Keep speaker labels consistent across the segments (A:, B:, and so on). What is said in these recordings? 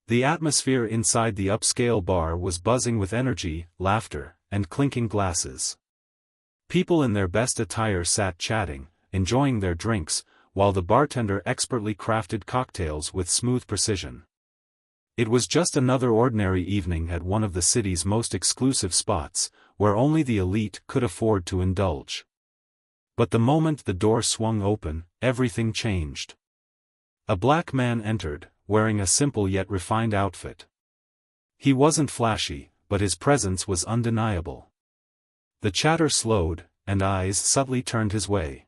A: The atmosphere inside the upscale bar was buzzing with energy, laughter, and clinking glasses. People in their best attire sat chatting, enjoying their drinks, while the bartender expertly crafted cocktails with smooth precision. It was just another ordinary evening at one of the city's most exclusive spots, where only the elite could afford to indulge. But the moment the door swung open, everything changed. A black man entered, wearing a simple yet refined outfit. He wasn't flashy, but his presence was undeniable. The chatter slowed, and eyes subtly turned his way.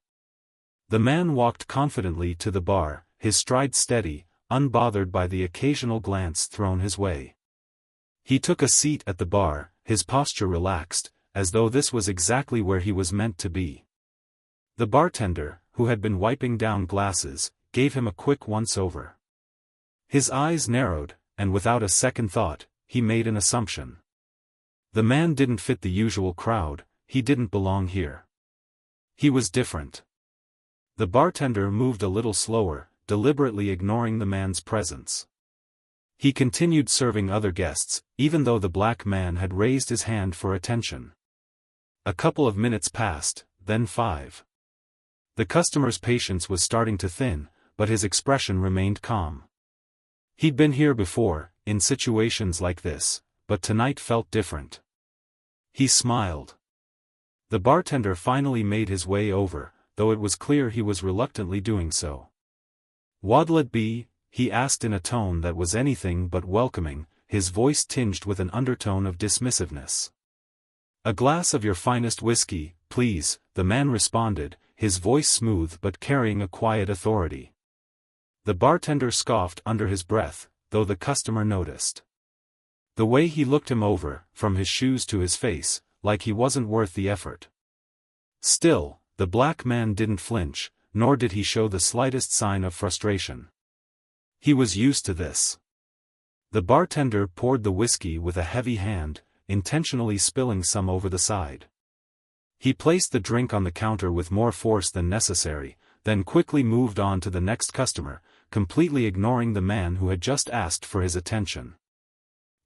A: The man walked confidently to the bar, his stride steady, unbothered by the occasional glance thrown his way. He took a seat at the bar, his posture relaxed, as though this was exactly where he was meant to be. The bartender, who had been wiping down glasses, gave him a quick once-over. His eyes narrowed, and without a second thought, he made an assumption. The man didn't fit the usual crowd, he didn't belong here. He was different. The bartender moved a little slower, deliberately ignoring the man's presence. He continued serving other guests, even though the black man had raised his hand for attention. A couple of minutes passed, then 5. The customer's patience was starting to thin, but his expression remained calm. He'd been here before, in situations like this, but tonight felt different. He smiled. The bartender finally made his way over, though it was clear he was reluctantly doing so. "What'll it be?" he asked in a tone that was anything but welcoming, his voice tinged with an undertone of dismissiveness. "A glass of your finest whiskey, please," the man responded, his voice smooth but carrying a quiet authority. The bartender scoffed under his breath, though the customer noticed. The way he looked him over, from his shoes to his face, like he wasn't worth the effort. Still, the black man didn't flinch, nor did he show the slightest sign of frustration. He was used to this. The bartender poured the whiskey with a heavy hand, intentionally spilling some over the side. He placed the drink on the counter with more force than necessary, then quickly moved on to the next customer, completely ignoring the man who had just asked for his attention.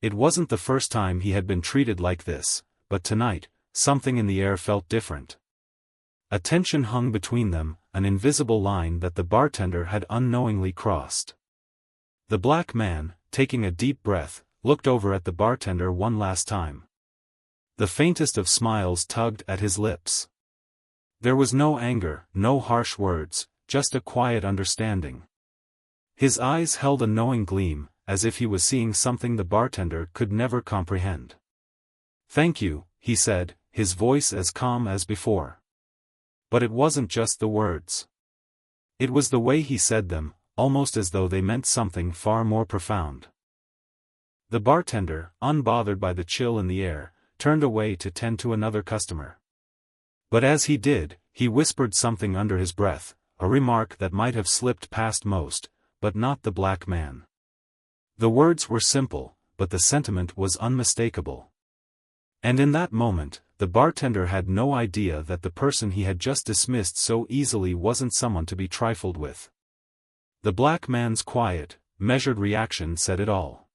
A: It wasn't the first time he had been treated like this, but tonight, something in the air felt different. A tension hung between them, an invisible line that the bartender had unknowingly crossed. The black man, taking a deep breath, looked over at the bartender one last time. The faintest of smiles tugged at his lips. There was no anger, no harsh words, just a quiet understanding. His eyes held a knowing gleam, as if he was seeing something the bartender could never comprehend. "Thank you," he said, his voice as calm as before. But it wasn't just the words. It was the way he said them, almost as though they meant something far more profound. The bartender, unbothered by the chill in the air, turned away to tend to another customer. But as he did, he whispered something under his breath, a remark that might have slipped past most, but not the black man. The words were simple, but the sentiment was unmistakable. And in that moment, the bartender had no idea that the person he had just dismissed so easily wasn't someone to be trifled with. The black man's quiet, measured reaction said it all.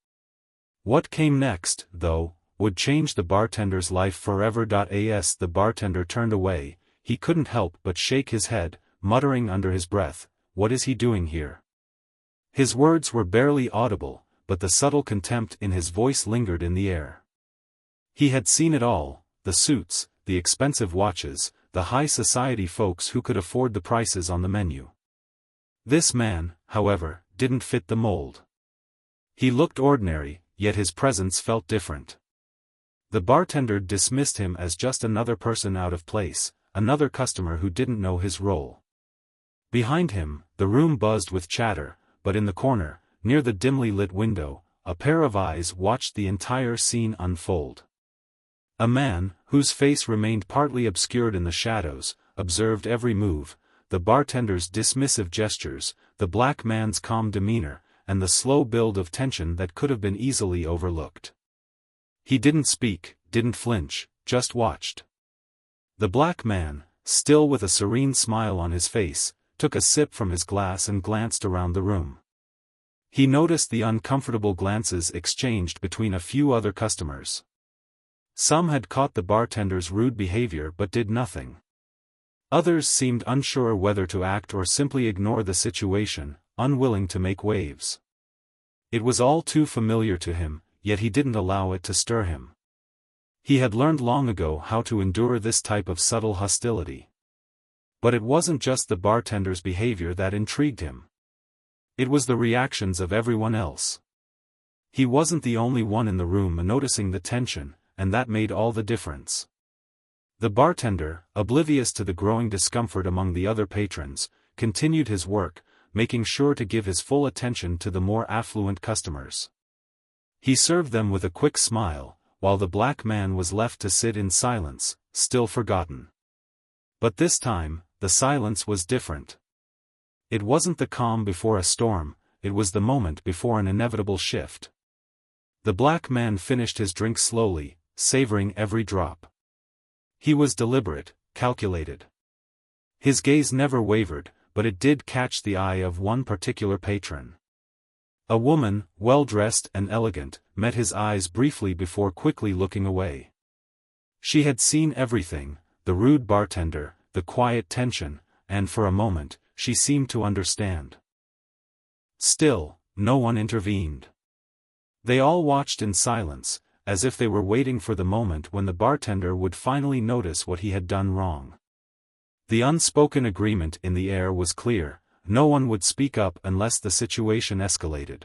A: What came next, though, would change the bartender's life forever. As the bartender turned away, he couldn't help but shake his head, muttering under his breath, "What is he doing here?" His words were barely audible, but the subtle contempt in his voice lingered in the air. He had seen it all, the suits, the expensive watches, the high society folks who could afford the prices on the menu. This man, however, didn't fit the mold. He looked ordinary, yet his presence felt different. The bartender dismissed him as just another person out of place, another customer who didn't know his role. Behind him, the room buzzed with chatter, but in the corner, near the dimly lit window, a pair of eyes watched the entire scene unfold. A man, whose face remained partly obscured in the shadows, observed every move, the bartender's dismissive gestures, the black man's calm demeanor, and the slow build of tension that could have been easily overlooked. He didn't speak, didn't flinch, just watched. The black man, still with a serene smile on his face, took a sip from his glass and glanced around the room. He noticed the uncomfortable glances exchanged between a few other customers. Some had caught the bartender's rude behavior but did nothing. Others seemed unsure whether to act or simply ignore the situation, unwilling to make waves. It was all too familiar to him, yet he didn't allow it to stir him. He had learned long ago how to endure this type of subtle hostility. But it wasn't just the bartender's behavior that intrigued him. It was the reactions of everyone else. He wasn't the only one in the room noticing the tension, and that made all the difference. The bartender, oblivious to the growing discomfort among the other patrons, continued his work, making sure to give his full attention to the more affluent customers. He served them with a quick smile, while the black man was left to sit in silence, still forgotten. But this time, the silence was different. It wasn't the calm before a storm, it was the moment before an inevitable shift. The black man finished his drink slowly, savoring every drop. He was deliberate, calculated. His gaze never wavered, but it did catch the eye of one particular patron. A woman, well-dressed and elegant, met his eyes briefly before quickly looking away. She had seen everything, the rude bartender, the quiet tension, and for a moment, she seemed to understand. Still, no one intervened. They all watched in silence, as if they were waiting for the moment when the bartender would finally notice what he had done wrong. The unspoken agreement in the air was clear: no one would speak up unless the situation escalated.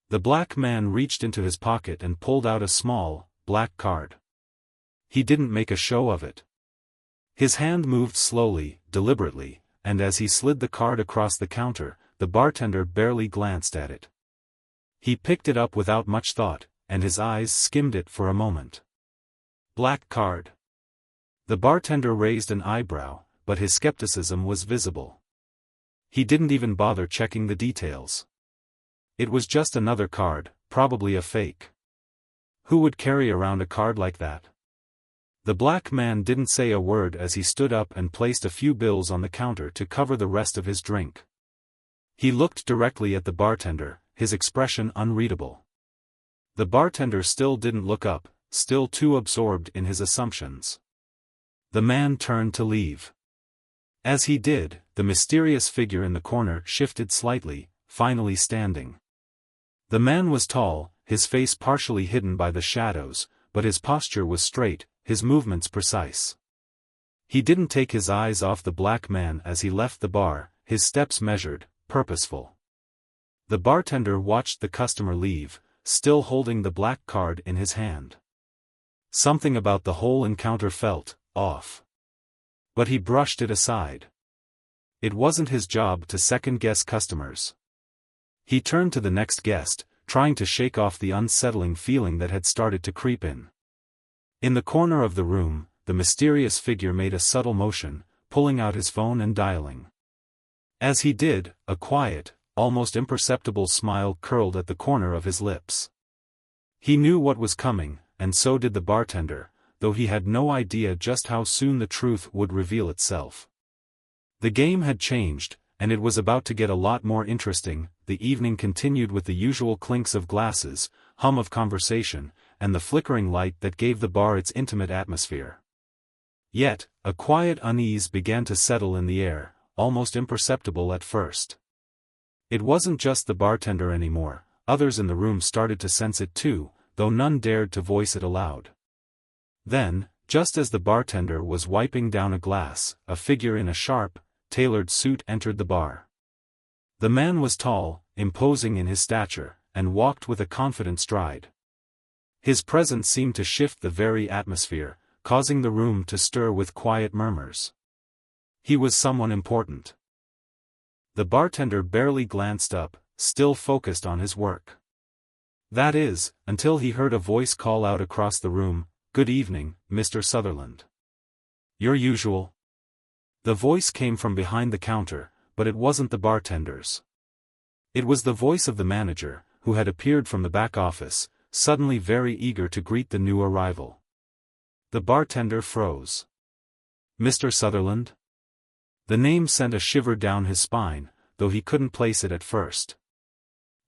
A: The black man reached into his pocket and pulled out a small, black card. He didn't make a show of it. His hand moved slowly, deliberately, and as he slid the card across the counter, the bartender barely glanced at it. He picked it up without much thought, and his eyes skimmed it for a moment. Black card. The bartender raised an eyebrow, but his skepticism was visible. He didn't even bother checking the details. It was just another card, probably a fake. Who would carry around a card like that? The black man didn't say a word as he stood up and placed a few bills on the counter to cover the rest of his drink. He looked directly at the bartender, his expression unreadable. The bartender still didn't look up, still too absorbed in his assumptions. The man turned to leave. As he did, the mysterious figure in the corner shifted slightly, finally standing. The man was tall, his face partially hidden by the shadows, but his posture was straight, his movements precise. He didn't take his eyes off the black man as he left the bar, his steps measured, purposeful. The bartender watched the customer leave, still holding the black card in his hand. Something about the whole encounter felt off. But he brushed it aside. It wasn't his job to second-guess customers. He turned to the next guest, trying to shake off the unsettling feeling that had started to creep in. In the corner of the room, the mysterious figure made a subtle motion, pulling out his phone and dialing. As he did, a quiet, almost imperceptible smile curled at the corner of his lips. He knew what was coming, and so did the bartender, though he had no idea just how soon the truth would reveal itself. The game had changed, and it was about to get a lot more interesting. The evening continued with the usual clinks of glasses, hum of conversation, and the flickering light that gave the bar its intimate atmosphere. Yet, a quiet unease began to settle in the air, almost imperceptible at first. It wasn't just the bartender anymore, others in the room started to sense it too, though none dared to voice it aloud. Then, just as the bartender was wiping down a glass, a figure in a sharp, tailored suit entered the bar. The man was tall, imposing in his stature, and walked with a confident stride. His presence seemed to shift the very atmosphere, causing the room to stir with quiet murmurs. He was someone important. The bartender barely glanced up, still focused on his work. That is, until he heard a voice call out across the room, "Good evening, Mr. Sutherland. Your usual?" The voice came from behind the counter, but it wasn't the bartender's. It was the voice of the manager, who had appeared from the back office, suddenly very eager to greet the new arrival. The bartender froze. "Mr. Sutherland?" The name sent a shiver down his spine, though he couldn't place it at first.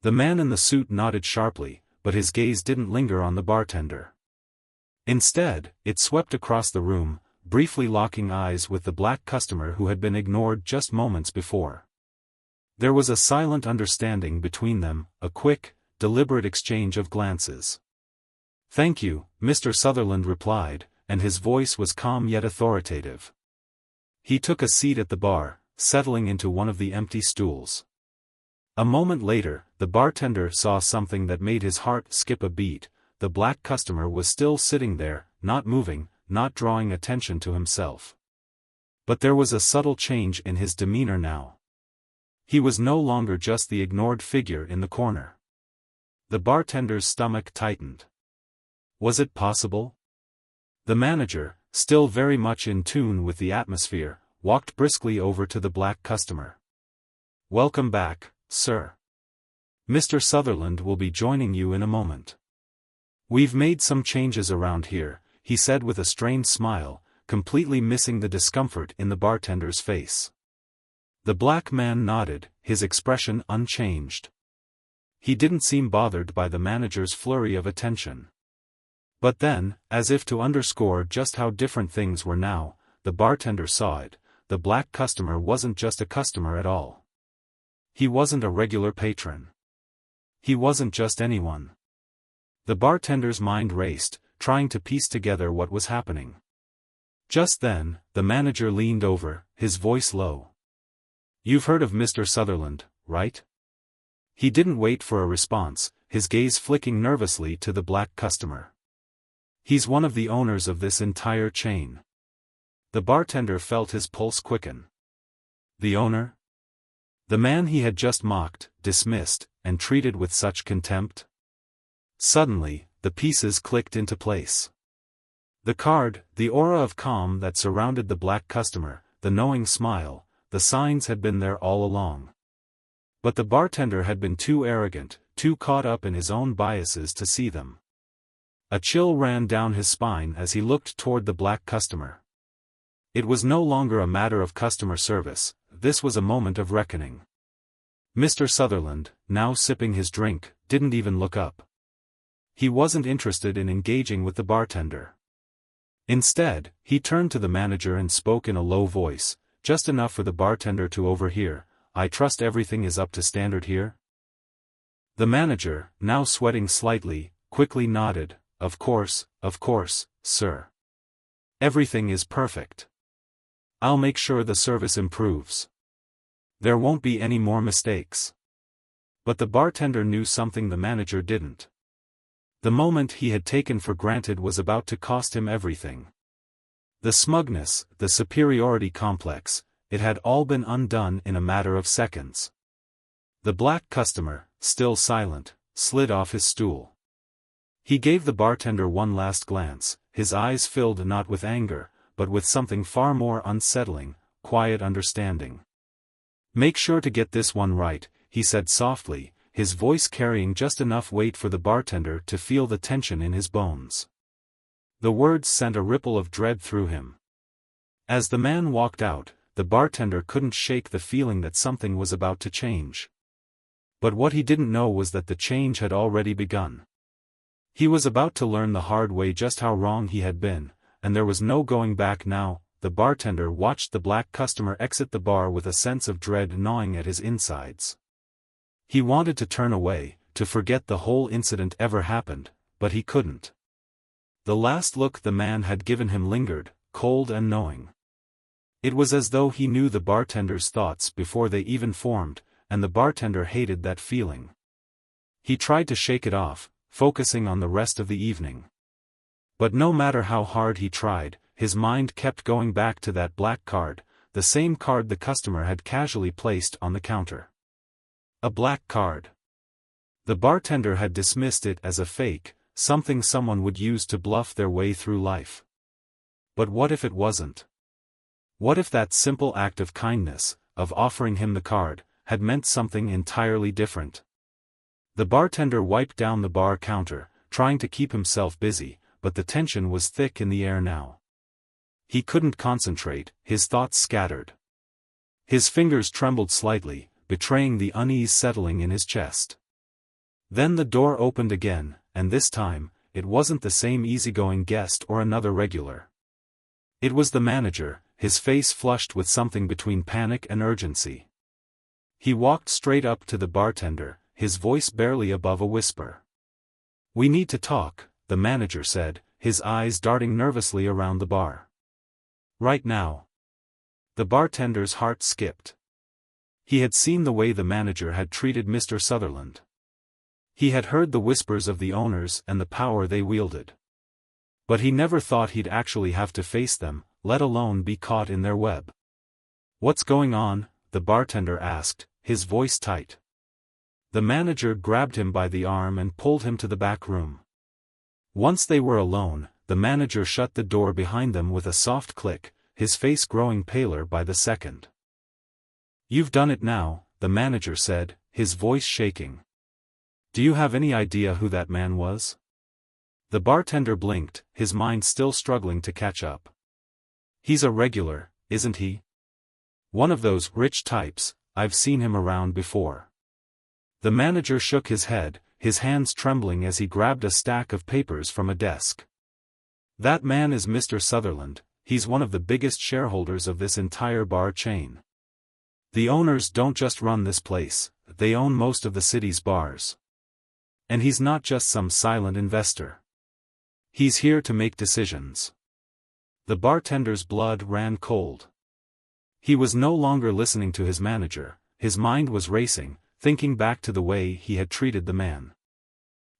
A: The man in the suit nodded sharply, but his gaze didn't linger on the bartender. Instead, it swept across the room, briefly locking eyes with the black customer who had been ignored just moments before. There was a silent understanding between them, a quick, deliberate exchange of glances. "Thank you," Mr. Sutherland replied, and his voice was calm yet authoritative. He took a seat at the bar, settling into one of the empty stools. A moment later, the bartender saw something that made his heart skip a beat. The black customer was still sitting there, not moving, not drawing attention to himself. But there was a subtle change in his demeanor now. He was no longer just the ignored figure in the corner. The bartender's stomach tightened. Was it possible? The manager, still very much in tune with the atmosphere, walked briskly over to the black customer. "Welcome back, sir. Mr. Sutherland will be joining you in a moment. We've made some changes around here," he said with a strained smile, completely missing the discomfort in the bartender's face. The black man nodded, his expression unchanged. He didn't seem bothered by the manager's flurry of attention. But then, as if to underscore just how different things were now, the bartender saw it: the black customer wasn't just a customer at all. He wasn't a regular patron. He wasn't just anyone. The bartender's mind raced, trying to piece together what was happening. Just then, the manager leaned over, his voice low. "You've heard of Mr. Sutherland, right?" He didn't wait for a response, his gaze flicking nervously to the black customer. "He's one of the owners of this entire chain." The bartender felt his pulse quicken. The owner? The man he had just mocked, dismissed, and treated with such contempt? Suddenly, the pieces clicked into place. The card, the aura of calm that surrounded the black customer, the knowing smile, the signs had been there all along. But the bartender had been too arrogant, too caught up in his own biases to see them. A chill ran down his spine as he looked toward the black customer. It was no longer a matter of customer service, this was a moment of reckoning. Mr. Sutherland, now sipping his drink, didn't even look up. He wasn't interested in engaging with the bartender. Instead, he turned to the manager and spoke in a low voice, just enough for the bartender to overhear. "I trust everything is up to standard here?" The manager, now sweating slightly, quickly nodded. Of course, sir. Everything is perfect. I'll make sure the service improves. There won't be any more mistakes." But the bartender knew something the manager didn't. The moment he had taken for granted was about to cost him everything. The smugness, the superiority complex, it had all been undone in a matter of seconds. The black customer, still silent, slid off his stool. He gave the bartender one last glance, his eyes filled not with anger, but with something far more unsettling, quiet understanding. "Make sure to get this one right," he said softly, his voice carrying just enough weight for the bartender to feel the tension in his bones. The words sent a ripple of dread through him. As the man walked out, the bartender couldn't shake the feeling that something was about to change. But what he didn't know was that the change had already begun. He was about to learn the hard way just how wrong he had been, and there was no going back now. The bartender watched the black customer exit the bar with a sense of dread gnawing at his insides. He wanted to turn away, to forget the whole incident ever happened, but he couldn't. The last look the man had given him lingered, cold and knowing. It was as though he knew the bartender's thoughts before they even formed, and the bartender hated that feeling. He tried to shake it off, focusing on the rest of the evening. But no matter how hard he tried, his mind kept going back to that black card, the same card the customer had casually placed on the counter. A black card. The bartender had dismissed it as a fake, something someone would use to bluff their way through life. But what if it wasn't? What if that simple act of kindness, of offering him the card, had meant something entirely different? The bartender wiped down the bar counter, trying to keep himself busy, but the tension was thick in the air now. He couldn't concentrate, his thoughts scattered. His fingers trembled slightly, betraying the unease settling in his chest. Then the door opened again, and this time, it wasn't the same easygoing guest or another regular. It was the manager, his face flushed with something between panic and urgency. He walked straight up to the bartender, his voice barely above a whisper. "We need to talk," the manager said, his eyes darting nervously around the bar. "Right now." The bartender's heart skipped. He had seen the way the manager had treated Mr. Sutherland. He had heard the whispers of the owners and the power they wielded. But he never thought he'd actually have to face them, let alone be caught in their web. "What's going on?" the bartender asked, his voice tight. The manager grabbed him by the arm and pulled him to the back room. Once they were alone, the manager shut the door behind them with a soft click, his face growing paler by the second. "You've done it now," the manager said, his voice shaking. "Do you have any idea who that man was?" The bartender blinked, his mind still struggling to catch up. "He's a regular, isn't he? One of those rich types, I've seen him around before." The manager shook his head, his hands trembling as he grabbed a stack of papers from a desk. "That man is Mr. Sutherland, he's one of the biggest shareholders of this entire bar chain. The owners don't just run this place, they own most of the city's bars. And he's not just some silent investor. He's here to make decisions." The bartender's blood ran cold. He was no longer listening to his manager, his mind was racing, thinking back to the way he had treated the man.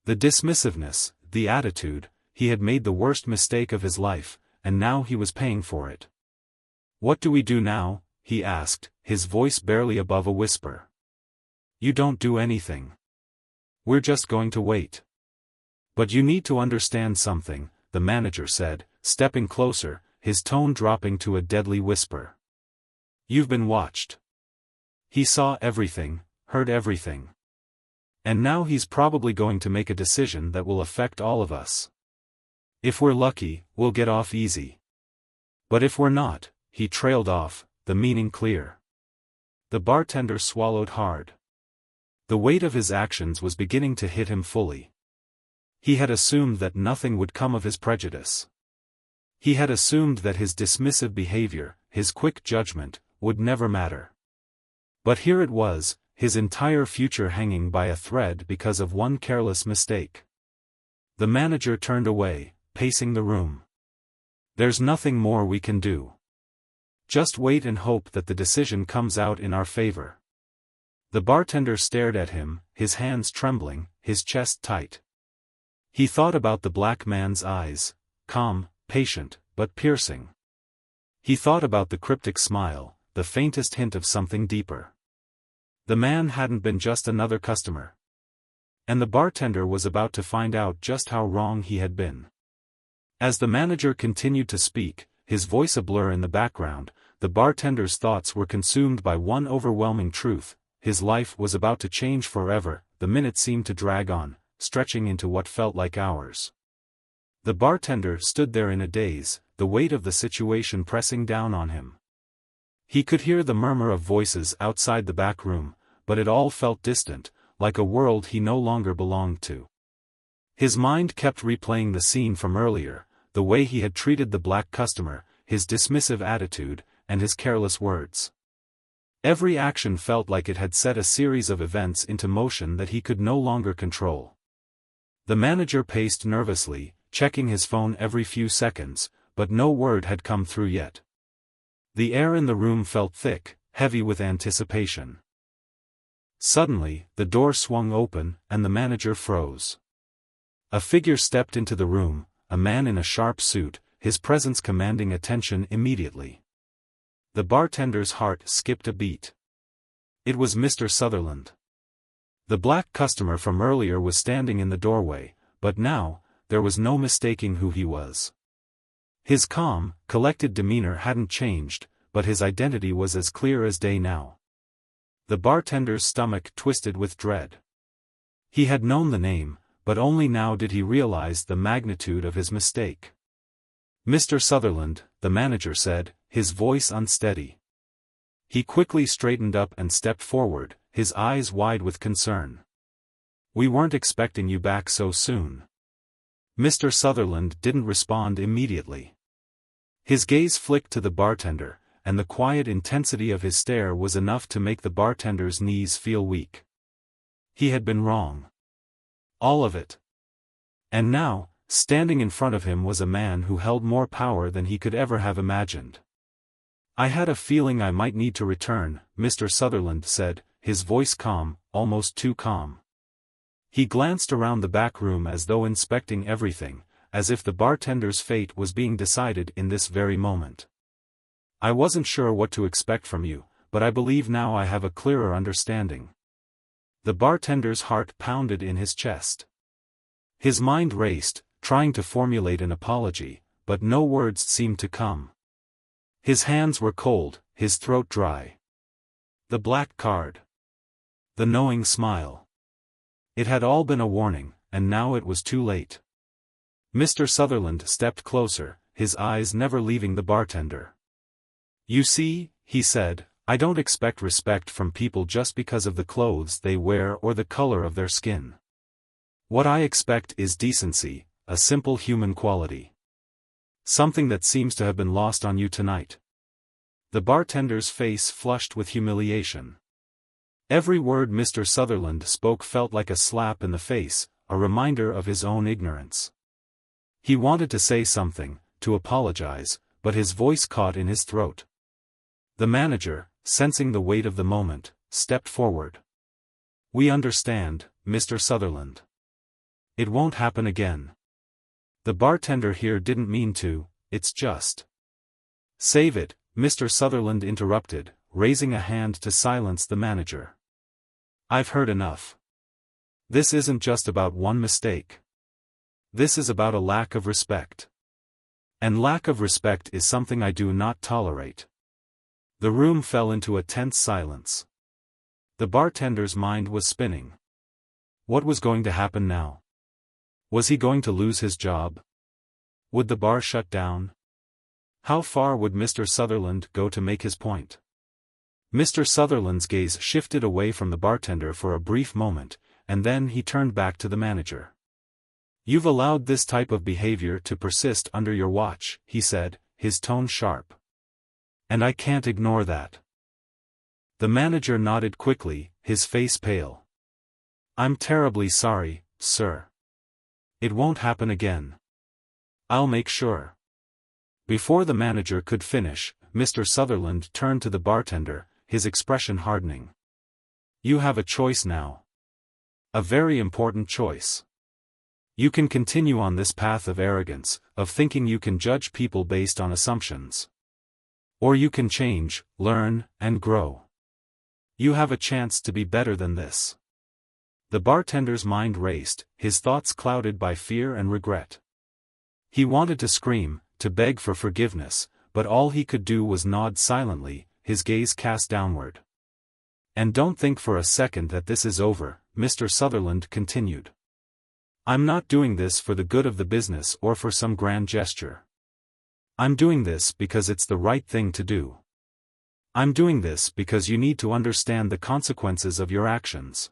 A: The dismissiveness, the attitude, he had made the worst mistake of his life, and now he was paying for it. "What do we do now?" he asked, his voice barely above a whisper. "You don't do anything. We're just going to wait." "But you need to understand something," the manager said, stepping closer, his tone dropping to a deadly whisper. "You've been watched. He saw everything, heard everything. And now he's probably going to make a decision that will affect all of us. If we're lucky, we'll get off easy. But if we're not," he trailed off, the meaning clear. The bartender swallowed hard. The weight of his actions was beginning to hit him fully. He had assumed that nothing would come of his prejudice. He had assumed that his dismissive behavior, his quick judgment, would never matter. But here it was, his entire future hanging by a thread because of one careless mistake. The manager turned away, pacing the room. "There's nothing more we can do. Just wait and hope that the decision comes out in our favor." The bartender stared at him, his hands trembling, his chest tight. He thought about the black man's eyes, calm, patient, but piercing. He thought about the cryptic smile, the faintest hint of something deeper. The man hadn't been just another customer. And the bartender was about to find out just how wrong he had been. As the manager continued to speak, his voice a blur in the background, the bartender's thoughts were consumed by one overwhelming truth: his life was about to change forever. The minutes seemed to drag on, stretching into what felt like hours. The bartender stood there in a daze, the weight of the situation pressing down on him. He could hear the murmur of voices outside the back room, but it all felt distant, like a world he no longer belonged to. His mind kept replaying the scene from earlier, the way he had treated the black customer, his dismissive attitude, and his careless words. Every action felt like it had set a series of events into motion that he could no longer control. The manager paced nervously, checking his phone every few seconds, but no word had come through yet. The air in the room felt thick, heavy with anticipation. Suddenly, the door swung open, and the manager froze. A figure stepped into the room, a man in a sharp suit, his presence commanding attention immediately. The bartender's heart skipped a beat. It was Mr. Sutherland. The black customer from earlier was standing in the doorway, but now, there was no mistaking who he was. His calm, collected demeanor hadn't changed, but his identity was as clear as day now. The bartender's stomach twisted with dread. He had known the name, but only now did he realize the magnitude of his mistake. "Mr. Sutherland," the manager said, his voice unsteady. He quickly straightened up and stepped forward, his eyes wide with concern. We weren't expecting you back so soon." Mr. Sutherland didn't respond immediately. His gaze flicked to the bartender, and the quiet intensity of his stare was enough to make the bartender's knees feel weak. He had been wrong. All of it. And now, standing in front of him was a man who held more power than he could ever have imagined. "I had a feeling I might need to return," Mr. Sutherland said, his voice calm, almost too calm. He glanced around the back room as though inspecting everything, as if the bartender's fate was being decided in this very moment. "I wasn't sure what to expect from you, but I believe now I have a clearer understanding." The bartender's heart pounded in his chest. His mind raced, trying to formulate an apology, but no words seemed to come. His hands were cold, his throat dry. The black card. The knowing smile. It had all been a warning, and now it was too late. Mr. Sutherland stepped closer, his eyes never leaving the bartender. "You see," he said, "I don't expect respect from people just because of the clothes they wear or the color of their skin. What I expect is decency, a simple human quality. Something that seems to have been lost on you tonight." The bartender's face flushed with humiliation. Every word Mr. Sutherland spoke felt like a slap in the face, a reminder of his own ignorance. He wanted to say something, to apologize, but his voice caught in his throat. The manager, sensing the weight of the moment, stepped forward. "We understand, Mr. Sutherland. It won't happen again. The bartender here didn't mean to, it's just—" "Save it," Mr. Sutherland interrupted, raising a hand to silence the manager. "I've heard enough. This isn't just about one mistake. This is about a lack of respect. And lack of respect is something I do not tolerate." The room fell into a tense silence. The bartender's mind was spinning. What was going to happen now? Was he going to lose his job? Would the bar shut down? How far would Mr. Sutherland go to make his point? Mr. Sutherland's gaze shifted away from the bartender for a brief moment, and then he turned back to the manager. "You've allowed this type of behavior to persist under your watch," he said, his tone sharp. "And I can't ignore that." The manager nodded quickly, his face pale. "I'm terribly sorry, sir. It won't happen again. I'll make sure." Before the manager could finish, Mr. Sutherland turned to the bartender, his expression hardening. "You have a choice now. A very important choice. You can continue on this path of arrogance, of thinking you can judge people based on assumptions. Or you can change, learn, and grow. You have a chance to be better than this." The bartender's mind raced, his thoughts clouded by fear and regret. He wanted to scream, to beg for forgiveness, but all he could do was nod silently, his gaze cast downward. "And don't think for a second that this is over," Mr. Sutherland continued. "I'm not doing this for the good of the business or for some grand gesture. I'm doing this because it's the right thing to do. I'm doing this because you need to understand the consequences of your actions.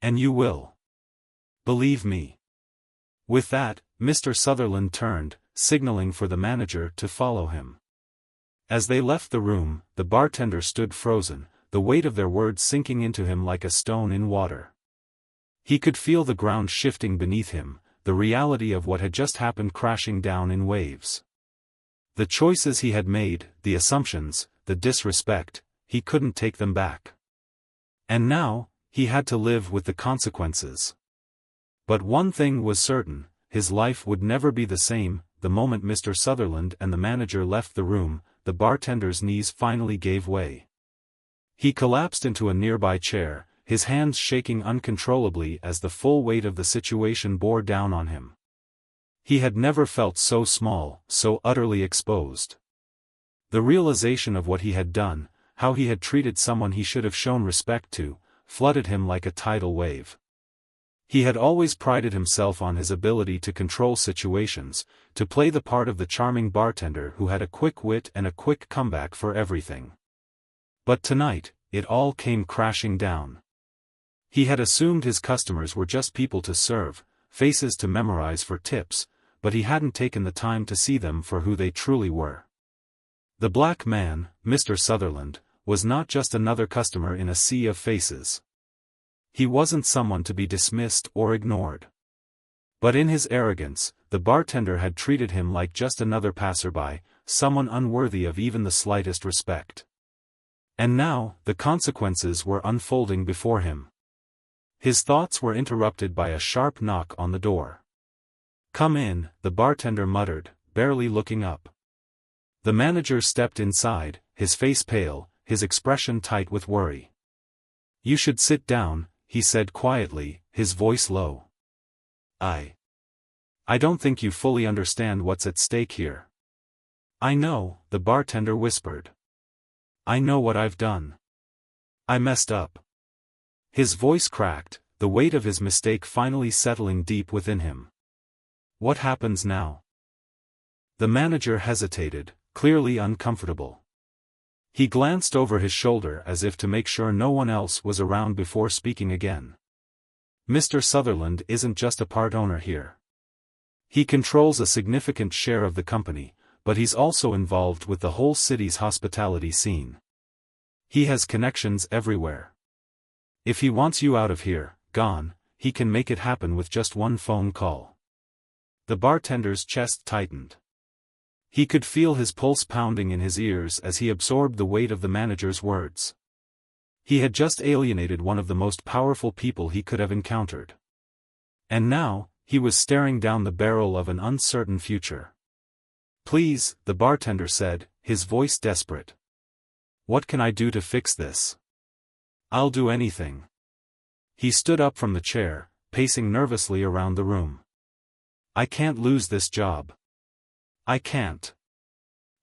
A: And you will. Believe me." With that, Mr. Sutherland turned, signaling for the manager to follow him. As they left the room, the bartender stood frozen, the weight of their words sinking into him like a stone in water. He could feel the ground shifting beneath him, the reality of what had just happened crashing down in waves. The choices he had made, the assumptions, the disrespect, he couldn't take them back. And now, he had to live with the consequences. But one thing was certain, his life would never be the same. The moment Mr. Sutherland and the manager left the room, the bartender's knees finally gave way. He collapsed into a nearby chair, his hands shaking uncontrollably as the full weight of the situation bore down on him. He had never felt so small, so utterly exposed. The realization of what he had done, how he had treated someone he should have shown respect to, flooded him like a tidal wave. He had always prided himself on his ability to control situations, to play the part of the charming bartender who had a quick wit and a quick comeback for everything. But tonight, it all came crashing down. He had assumed his customers were just people to serve, faces to memorize for tips, but he hadn't taken the time to see them for who they truly were. The black man, Mr. Sutherland, was not just another customer in a sea of faces. He wasn't someone to be dismissed or ignored. But in his arrogance, the bartender had treated him like just another passerby, someone unworthy of even the slightest respect. And now, the consequences were unfolding before him. His thoughts were interrupted by a sharp knock on the door. "Come in," the bartender muttered, barely looking up. The manager stepped inside, his face pale, his expression tight with worry. "You should sit down," he said quietly, his voice low. I don't think you fully understand what's at stake here." "I know," the bartender whispered. "I know what I've done. I messed up." His voice cracked, the weight of his mistake finally settling deep within him. "What happens now?" The manager hesitated, clearly uncomfortable. He glanced over his shoulder as if to make sure no one else was around before speaking again. "Mr. Sutherland isn't just a part owner here. He controls a significant share of the company, but he's also involved with the whole city's hospitality scene. He has connections everywhere. If he wants you out of here, gone, he can make it happen with just one phone call." The bartender's chest tightened. He could feel his pulse pounding in his ears as he absorbed the weight of the manager's words. He had just alienated one of the most powerful people he could have encountered. And now, he was staring down the barrel of an uncertain future. "Please," the bartender said, his voice desperate. "What can I do to fix this?" "I'll do anything." He stood up from the chair, pacing nervously around the room. "I can't lose this job. I can't."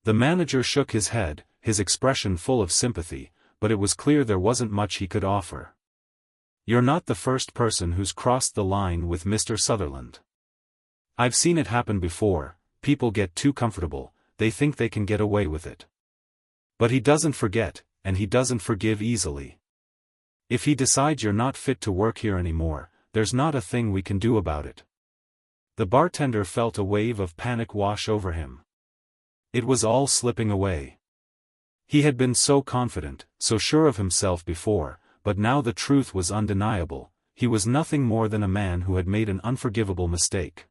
A: The manager shook his head, his expression full of sympathy, but it was clear there wasn't much he could offer. "You're not the first person who's crossed the line with Mr. Sutherland. I've seen it happen before. People get too comfortable, they think they can get away with it. But he doesn't forget, and he doesn't forgive easily. If he decides you're not fit to work here anymore, there's not a thing we can do about it." The bartender felt a wave of panic wash over him. It was all slipping away. He had been so confident, so sure of himself before, but now the truth was undeniable. He was nothing more than a man who had made an unforgivable mistake.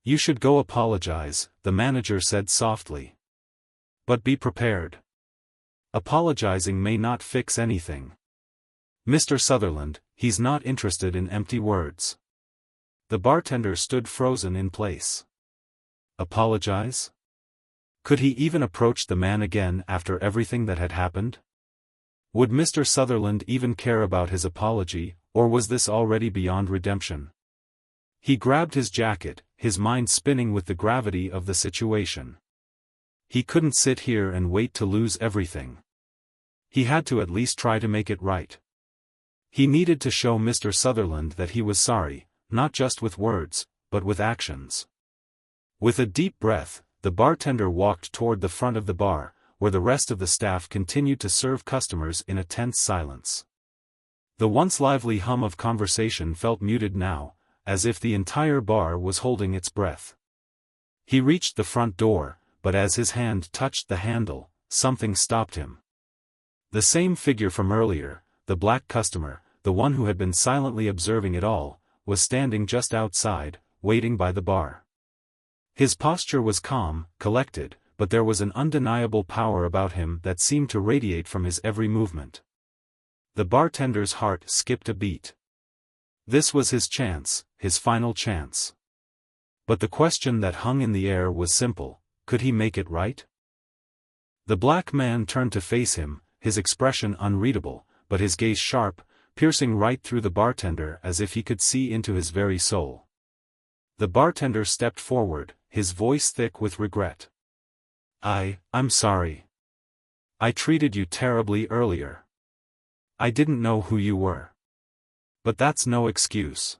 A: "You should go apologize," the manager said softly. "But be prepared. Apologizing may not fix anything. Mr. Sutherland, he's not interested in empty words." The bartender stood frozen in place. Apologize? Could he even approach the man again after everything that had happened? Would Mr. Sutherland even care about his apology, or was this already beyond redemption? He grabbed his jacket, his mind spinning with the gravity of the situation. He couldn't sit here and wait to lose everything. He had to at least try to make it right. He needed to show Mr. Sutherland that he was sorry, not just with words, but with actions. With a deep breath, the bartender walked toward the front of the bar, where the rest of the staff continued to serve customers in a tense silence. The once lively hum of conversation felt muted now, as if the entire bar was holding its breath. He reached the front door, but as his hand touched the handle, something stopped him. The same figure from earlier, the black customer, the one who had been silently observing it all, was standing just outside, waiting by the bar. His posture was calm, collected, but there was an undeniable power about him that seemed to radiate from his every movement. The bartender's heart skipped a beat. This was his chance, his final chance. But the question that hung in the air was simple: could he make it right? The black man turned to face him, his expression unreadable, but his gaze sharp, piercing right through the bartender as if he could see into his very soul. The bartender stepped forward, his voice thick with regret. I'm sorry. I treated you terribly earlier. I didn't know who you were. But that's no excuse.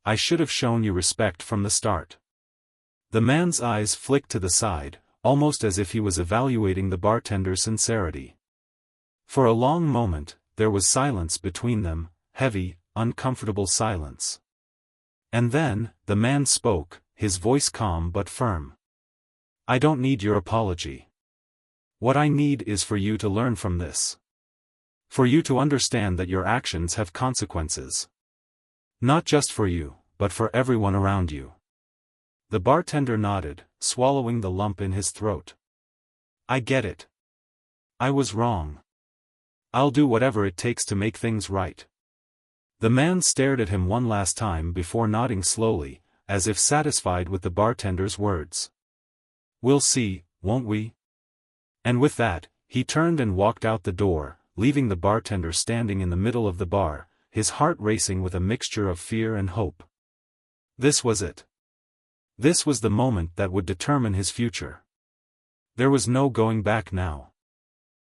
A: I should have shown you respect from the start." The man's eyes flicked to the side, almost as if he was evaluating the bartender's sincerity. For a long moment, there was silence between them, heavy, uncomfortable silence. And then, the man spoke, his voice calm but firm. "I don't need your apology. What I need is for you to learn from this. For you to understand that your actions have consequences. Not just for you, but for everyone around you." The bartender nodded, swallowing the lump in his throat. "I get it. I was wrong. I'll do whatever it takes to make things right." The man stared at him one last time before nodding slowly, as if satisfied with the bartender's words. "We'll see, won't we?" And with that, he turned and walked out the door, leaving the bartender standing in the middle of the bar, his heart racing with a mixture of fear and hope. This was it. This was the moment that would determine his future. There was no going back now.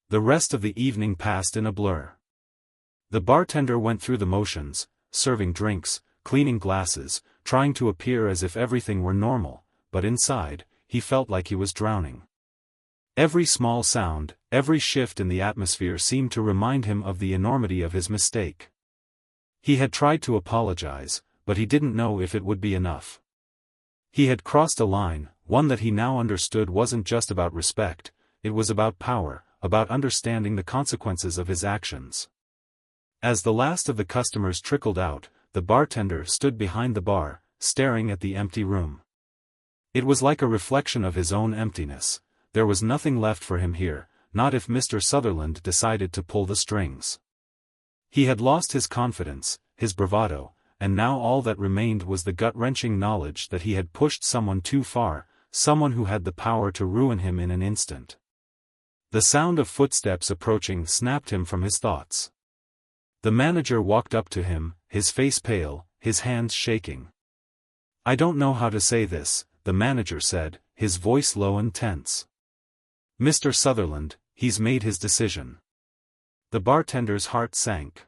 A: The rest of the evening passed in a blur. The bartender went through the motions, serving drinks, cleaning glasses, trying to appear as if everything were normal, but inside, he felt like he was drowning. Every small sound, every shift in the atmosphere seemed to remind him of the enormity of his mistake. He had tried to apologize, but he didn't know if it would be enough. He had crossed a line, one that he now understood wasn't just about respect, it was about power, about understanding the consequences of his actions. As the last of the customers trickled out, the bartender stood behind the bar, staring at the empty room. It was like a reflection of his own emptiness. There was nothing left for him here, not if Mr. Sutherland decided to pull the strings. He had lost his confidence, his bravado, and now all that remained was the gut-wrenching knowledge that he had pushed someone too far, someone who had the power to ruin him in an instant. The sound of footsteps approaching snapped him from his thoughts. The manager walked up to him, his face pale, his hands shaking. "I don't know how to say this," the manager said, his voice low and tense. "Mr. Sutherland, he's made his decision." The bartender's heart sank.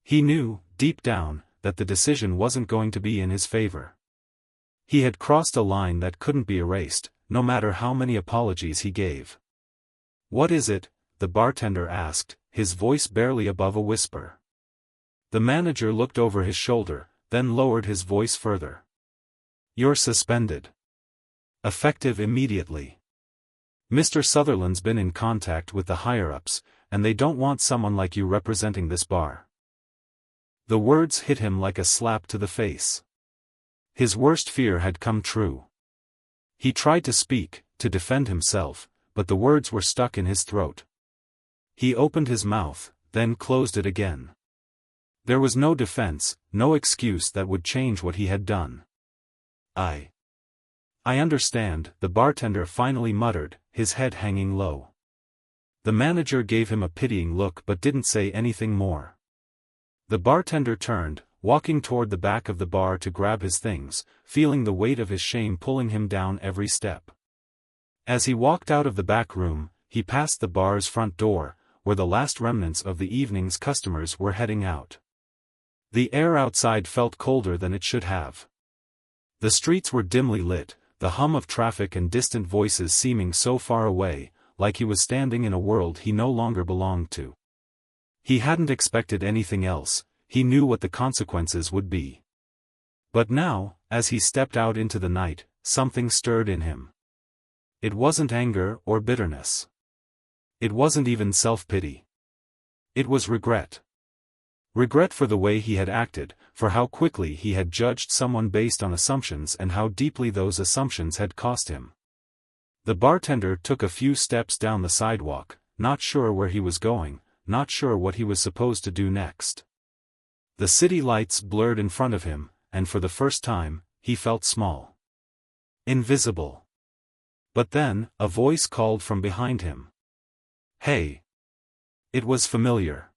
A: He knew, deep down, that the decision wasn't going to be in his favor. He had crossed a line that couldn't be erased, no matter how many apologies he gave. "What is it?" the bartender asked, his voice barely above a whisper. The manager looked over his shoulder, then lowered his voice further. "You're suspended. Effective immediately. Mr. Sutherland's been in contact with the higher-ups, and they don't want someone like you representing this bar." The words hit him like a slap to the face. His worst fear had come true. He tried to speak, to defend himself, but the words were stuck in his throat. He opened his mouth, then closed it again. There was no defense, no excuse that would change what he had done. I understand," the bartender finally muttered, his head hanging low. The manager gave him a pitying look but didn't say anything more. The bartender turned, walking toward the back of the bar to grab his things, feeling the weight of his shame pulling him down every step. As he walked out of the back room, he passed the bar's front door, where the last remnants of the evening's customers were heading out. The air outside felt colder than it should have. The streets were dimly lit, the hum of traffic and distant voices seeming so far away, like he was standing in a world he no longer belonged to. He hadn't expected anything else, he knew what the consequences would be. But now, as he stepped out into the night, something stirred in him. It wasn't anger or bitterness. It wasn't even self-pity. It was regret. Regret for the way he had acted, for how quickly he had judged someone based on assumptions and how deeply those assumptions had cost him. The bartender took a few steps down the sidewalk, not sure where he was going, not sure what he was supposed to do next. The city lights blurred in front of him, and for the first time, he felt small. Invisible. But then, a voice called from behind him. "Hey!" It was familiar.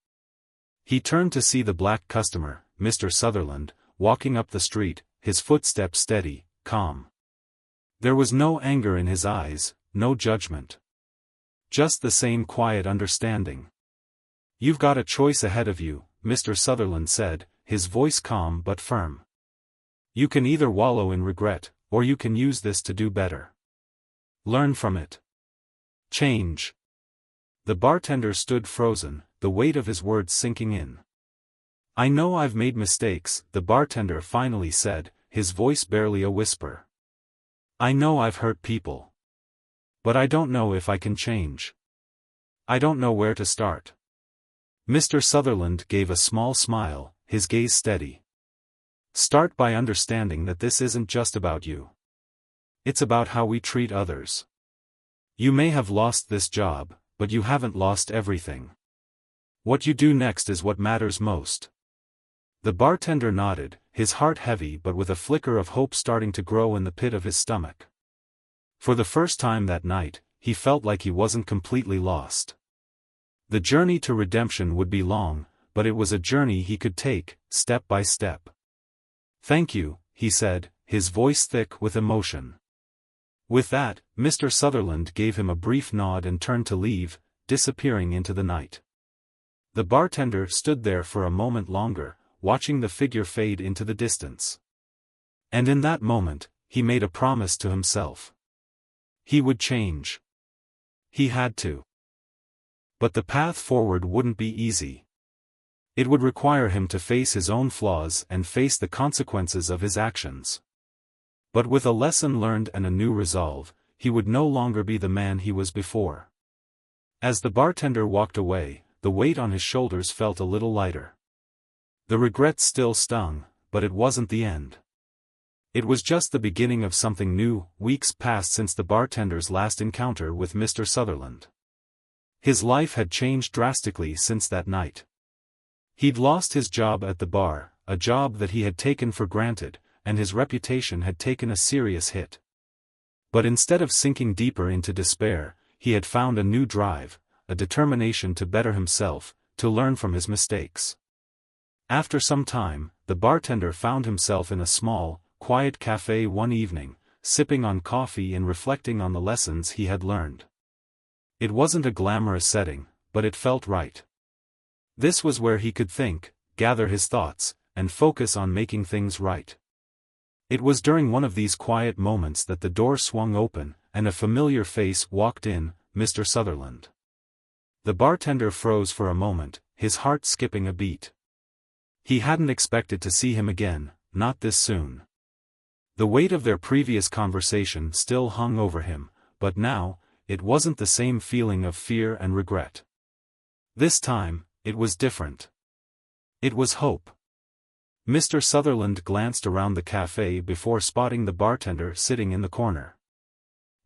A: He turned to see the black customer, Mr. Sutherland, walking up the street, his footsteps steady, calm. There was no anger in his eyes, no judgment. Just the same quiet understanding. "You've got a choice ahead of you," Mr. Sutherland said, his voice calm but firm. "You can either wallow in regret, or you can use this to do better. Learn from it. Change." The bartender stood frozen, the weight of his words sinking in. I know I've made mistakes, the bartender finally said, his voice barely a whisper. I know I've hurt people. But I don't know if I can change. I don't know where to start. Mr. Sutherland gave a small smile, his gaze steady. Start by understanding that this isn't just about you. It's about how we treat others. You may have lost this job, but you haven't lost everything. What you do next is what matters most. The bartender nodded, his heart heavy but with a flicker of hope starting to grow in the pit of his stomach. For the first time that night, he felt like he wasn't completely lost. The journey to redemption would be long, but it was a journey he could take, step by step. Thank you, he said, his voice thick with emotion. With that, Mr. Sutherland gave him a brief nod and turned to leave, disappearing into the night. The bartender stood there for a moment longer, watching the figure fade into the distance. And in that moment, he made a promise to himself. He would change. He had to. But the path forward wouldn't be easy. It would require him to face his own flaws and face the consequences of his actions. But with a lesson learned and a new resolve, he would no longer be the man he was before. As the bartender walked away, the weight on his shoulders felt a little lighter. The regret still stung, but it wasn't the end. It was just the beginning of something new. Weeks passed since the bartender's last encounter with Mr. Sutherland. His life had changed drastically since that night. He'd lost his job at the bar, a job that he had taken for granted, and his reputation had taken a serious hit. But instead of sinking deeper into despair, he had found a new drive, a determination to better himself, to learn from his mistakes. After some time, the bartender found himself in a small, quiet cafe one evening, sipping on coffee and reflecting on the lessons he had learned. It wasn't a glamorous setting, but it felt right. This was where he could think, gather his thoughts, and focus on making things right. It was during one of these quiet moments that the door swung open, and a familiar face walked in, Mr. Sutherland. The bartender froze for a moment, his heart skipping a beat. He hadn't expected to see him again, not this soon. The weight of their previous conversation still hung over him, but now, it wasn't the same feeling of fear and regret. This time, it was different. It was hope. Mr. Sutherland glanced around the cafe before spotting the bartender sitting in the corner.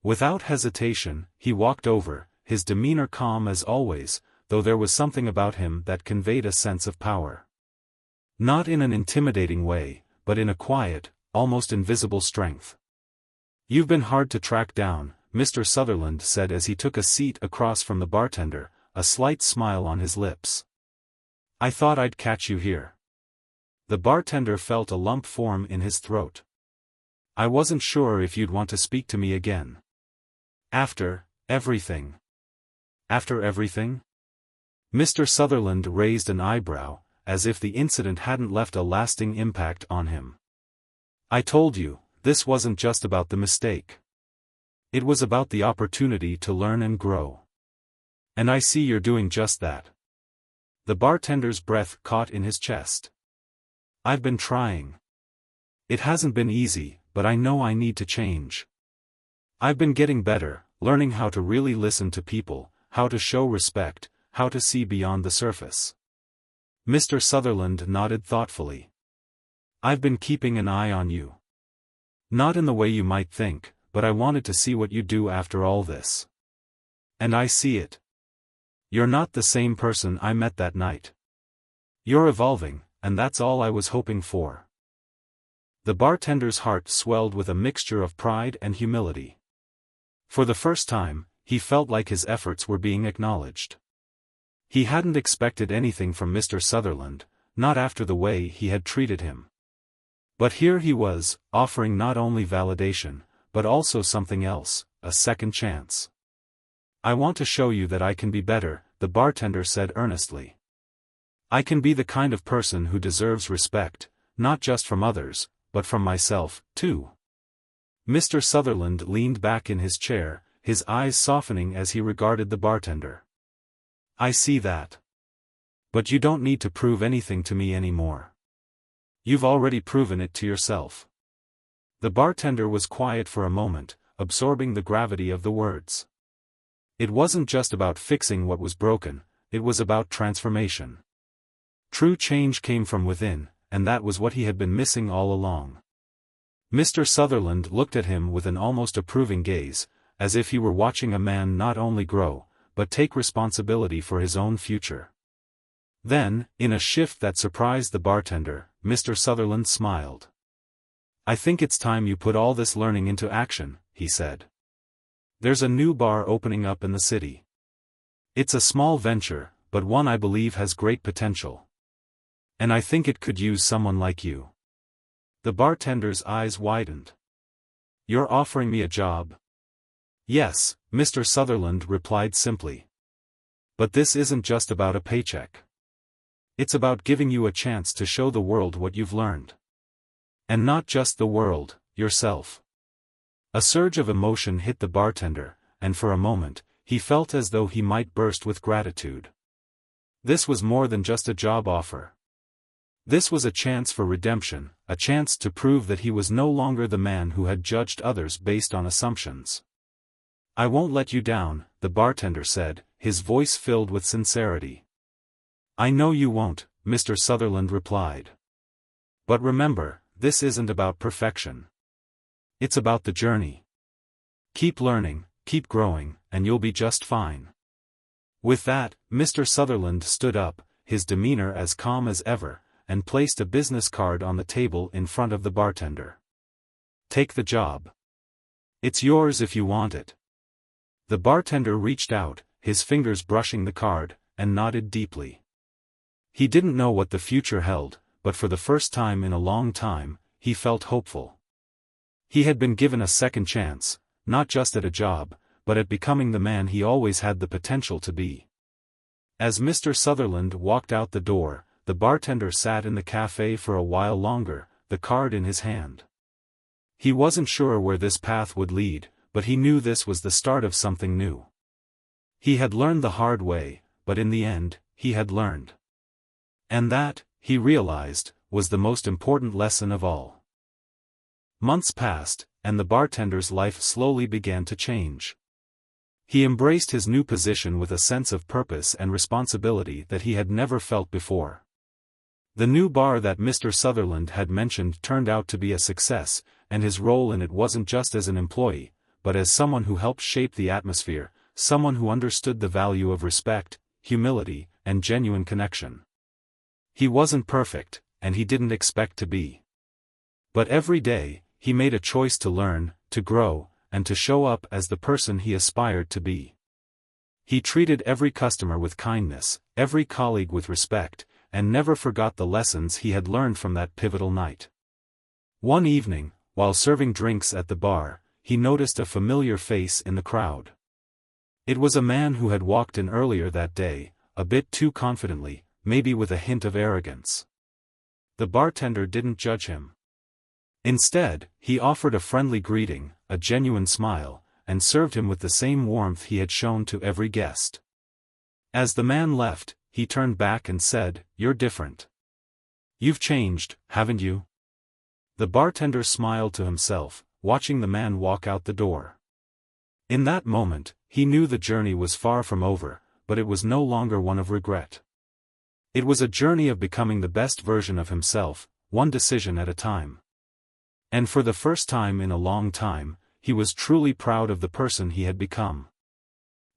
A: Without hesitation, he walked over, his demeanor calm as always, though there was something about him that conveyed a sense of power. Not in an intimidating way, but in a quiet, almost invisible strength. "You've been hard to track down," Mr. Sutherland said as he took a seat across from the bartender, a slight smile on his lips. "I thought I'd catch you here." The bartender felt a lump form in his throat. "I wasn't sure if you'd want to speak to me again." "After everything." "After everything?" Mr. Sutherland raised an eyebrow, as if the incident hadn't left a lasting impact on him. "I told you, this wasn't just about the mistake. It was about the opportunity to learn and grow. And I see you're doing just that." The bartender's breath caught in his chest. "I've been trying. It hasn't been easy, but I know I need to change. I've been getting better, learning how to really listen to people, how to show respect, how to see beyond the surface." Mr. Sutherland nodded thoughtfully. "I've been keeping an eye on you. Not in the way you might think, but I wanted to see what you do after all this. And I see it. You're not the same person I met that night. You're evolving, and that's all I was hoping for." The bartender's heart swelled with a mixture of pride and humility. For the first time, he felt like his efforts were being acknowledged. He hadn't expected anything from Mr. Sutherland, not after the way he had treated him. But here he was, offering not only validation, but also something else, a second chance. "I want to show you that I can be better," the bartender said earnestly. "I can be the kind of person who deserves respect, not just from others, but from myself, too." Mr. Sutherland leaned back in his chair, his eyes softening as he regarded the bartender. "I see that. But you don't need to prove anything to me anymore. You've already proven it to yourself. The bartender was quiet for a moment, absorbing the gravity of the words. It wasn't just about fixing what was broken, it was about transformation. True change came from within, and that was what he had been missing all along. Mr. Sutherland looked at him with an almost approving gaze, as if he were watching a man not only grow, but take responsibility for his own future. Then, in a shift that surprised the bartender, Mr. Sutherland smiled. "I think it's time you put all this learning into action," he said. "There's a new bar opening up in the city. It's a small venture, but one I believe has great potential. And I think it could use someone like you." The bartender's eyes widened. "You're offering me a job?" "Yes," Mr. Sutherland replied simply. "But this isn't just about a paycheck. It's about giving you a chance to show the world what you've learned. And not just the world, yourself." A surge of emotion hit the bartender, and for a moment, he felt as though he might burst with gratitude. This was more than just a job offer. This was a chance for redemption, a chance to prove that he was no longer the man who had judged others based on assumptions. "I won't let you down," the bartender said, his voice filled with sincerity. "I know you won't," Mr. Sutherland replied. "But remember, this isn't about perfection. It's about the journey. Keep learning, keep growing, and you'll be just fine." With that, Mr. Sutherland stood up, his demeanor as calm as ever, and placed a business card on the table in front of the bartender. "Take the job. It's yours if you want it." The bartender reached out, his fingers brushing the card, and nodded deeply. He didn't know what the future held, but for the first time in a long time, he felt hopeful. He had been given a second chance, not just at a job, but at becoming the man he always had the potential to be. As Mr. Sutherland walked out the door, the bartender sat in the cafe for a while longer, the card in his hand. He wasn't sure where this path would lead, but he knew this was the start of something new. He had learned the hard way, but in the end, he had learned. And that, he realized, was the most important lesson of all. Months passed, and the bartender's life slowly began to change. He embraced his new position with a sense of purpose and responsibility that he had never felt before. The new bar that Mr. Sutherland had mentioned turned out to be a success, and his role in it wasn't just as an employee, but as someone who helped shape the atmosphere, someone who understood the value of respect, humility, and genuine connection. He wasn't perfect, and he didn't expect to be. But every day, he made a choice to learn, to grow, and to show up as the person he aspired to be. He treated every customer with kindness, every colleague with respect, and never forgot the lessons he had learned from that pivotal night. One evening, while serving drinks at the bar, he noticed a familiar face in the crowd. It was a man who had walked in earlier that day, a bit too confidently, maybe with a hint of arrogance. The bartender didn't judge him. Instead, he offered a friendly greeting, a genuine smile, and served him with the same warmth he had shown to every guest. As the man left, he turned back and said, "You're different. You've changed, haven't you?" The bartender smiled to himself, watching the man walk out the door. In that moment, he knew the journey was far from over, but it was no longer one of regret. It was a journey of becoming the best version of himself, one decision at a time. And for the first time in a long time, he was truly proud of the person he had become.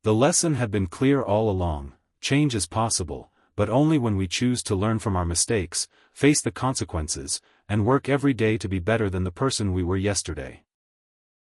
A: The lesson had been clear all along: change is possible, but only when we choose to learn from our mistakes, face the consequences, and work every day to be better than the person we were yesterday.